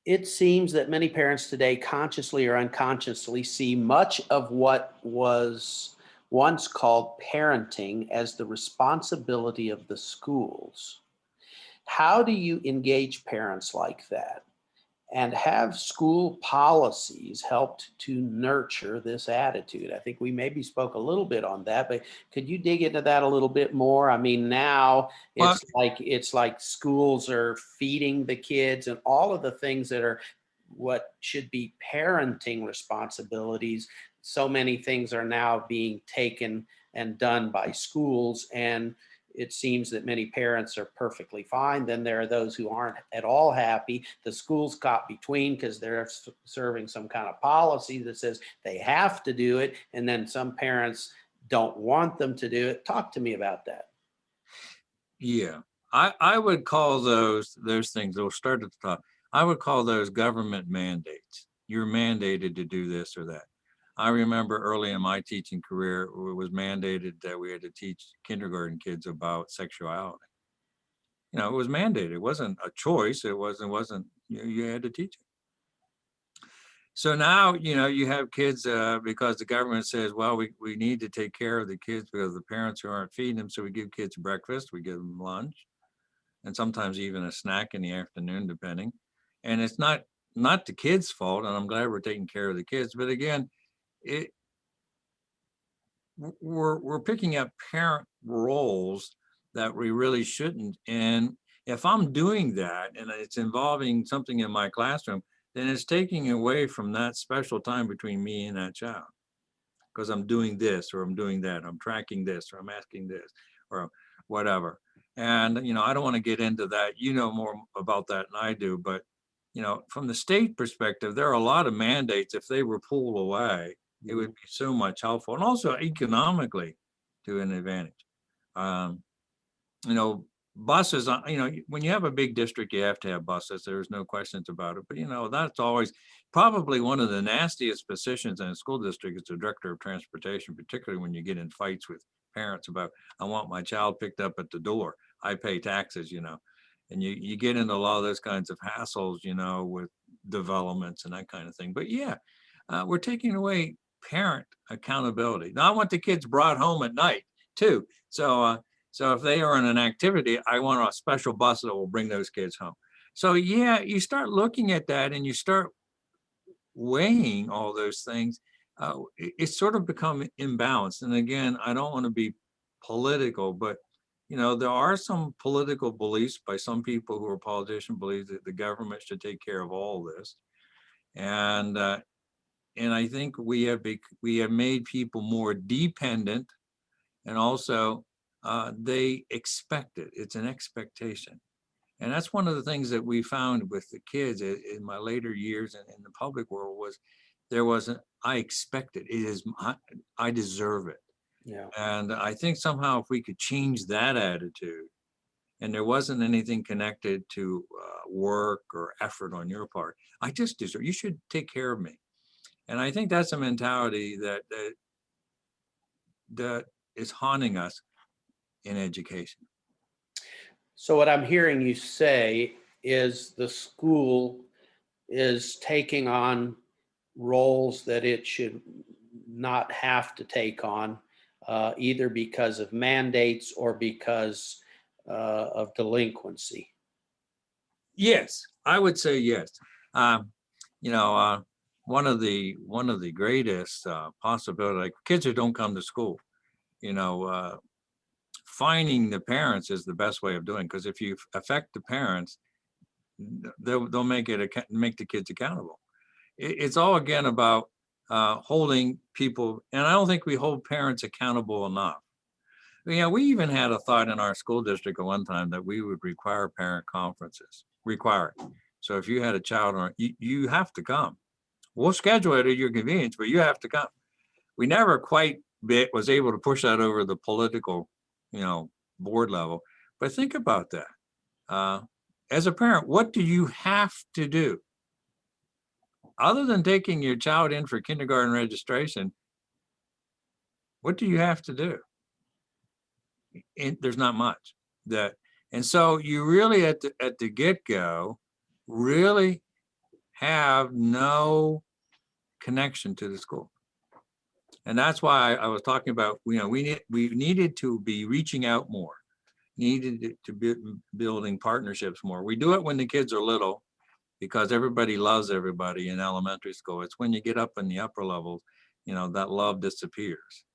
It seems that many parents today, consciously or unconsciously, see much of what was once called parenting as the responsibility of the schools. How do you engage parents like that? And have school policies helped to nurture this attitude? I think we maybe spoke a little bit on that, but could you dig into that a little bit more? I mean, now Well, it's like schools are feeding the kids and all of the things that are what should be parenting responsibilities. So many things are now being taken and done by schools, and it seems that many parents are perfectly fine. Then there are those who aren't at all happy. The school's caught between because they're serving some kind of policy that says they have to do it. And then some parents don't want them to do it. Talk to me about that. yeah, I would call those things. They'll start at the top. I would call those government mandates. You're mandated to do this or that. I remember early in my teaching career, it was mandated that we had to teach kindergarten kids about sexuality. It was mandated. It wasn't a choice. It wasn't, you had to teach it. So now, you have kids because the government says, well, we need to take care of the kids because the parents who aren't feeding them. So we give kids breakfast, we give them lunch, and sometimes even a snack in the afternoon, depending. And it's not the kids' fault, and I'm glad we're taking care of the kids. But again, it we're picking up parent roles that we really shouldn't. And if I'm doing that and it's involving something in my classroom, then it's taking away from that special time between me and that child because I'm doing this or I'm doing that, I'm tracking this or I'm asking this or whatever. And I don't want to get into that. You know more about that than I do, but from the state perspective, there are a lot of mandates. If they were pulled away, it would be so much helpful, and also economically to an advantage. Um, you know, buses. When you have a big district, you have to have buses. There's no questions about it. But that's always probably one of the nastiest positions in a school district is the director of transportation, particularly when you get in fights with parents about, I want my child picked up at the door. I pay taxes, and you get into a lot of those kinds of hassles, with developments and that kind of thing. But yeah, we're taking away parent accountability. Now I want the kids brought home at night too. So if they are in an activity, I want a special bus that will bring those kids home. So yeah, you start looking at that and you start weighing all those things. It's sort of become imbalanced. And again, I don't want to be political, but there are some political beliefs by some people who are politicians believe that the government should take care of all this. And I think we have made people more dependent, and also they expect it. It's an expectation, and that's one of the things that we found with the kids in my later years in the public world was there wasn't. I expect it. It is. I deserve it. Yeah. And I think somehow if we could change that attitude, and there wasn't anything connected to work or effort on your part, I just deserve. You should take care of me. And I think that's a mentality that is haunting us in education. So what I'm hearing you say is the school is taking on roles that it should not have to take on, either because of mandates or because of delinquency. Yes, I would say yes. Um, you know, one of the greatest possibility, like kids who don't come to school, you know, finding the parents is the best way of doing. Because if you affect the parents, they'll make the kids accountable. It's all again about holding people, and I don't think we hold parents accountable enough. Yeah, we even had a thought in our school district at one time that we would require parent conferences. Require it. So if you had a child on, you have to come. We'll schedule it at your convenience, but you have to come. We never quite was able to push that over the political, board level. But think about that. Uh, as a parent, what do you have to do? Other than taking your child in for kindergarten registration, what do you have to do? There's not much that, and so you really at the get go, really have no connection to the school. And that's why I was talking about, you know, we needed to be reaching out more, needed to be building partnerships more. We do it when the kids are little because everybody loves everybody in elementary school. It's when you get up in the upper levels, you know, that love disappears.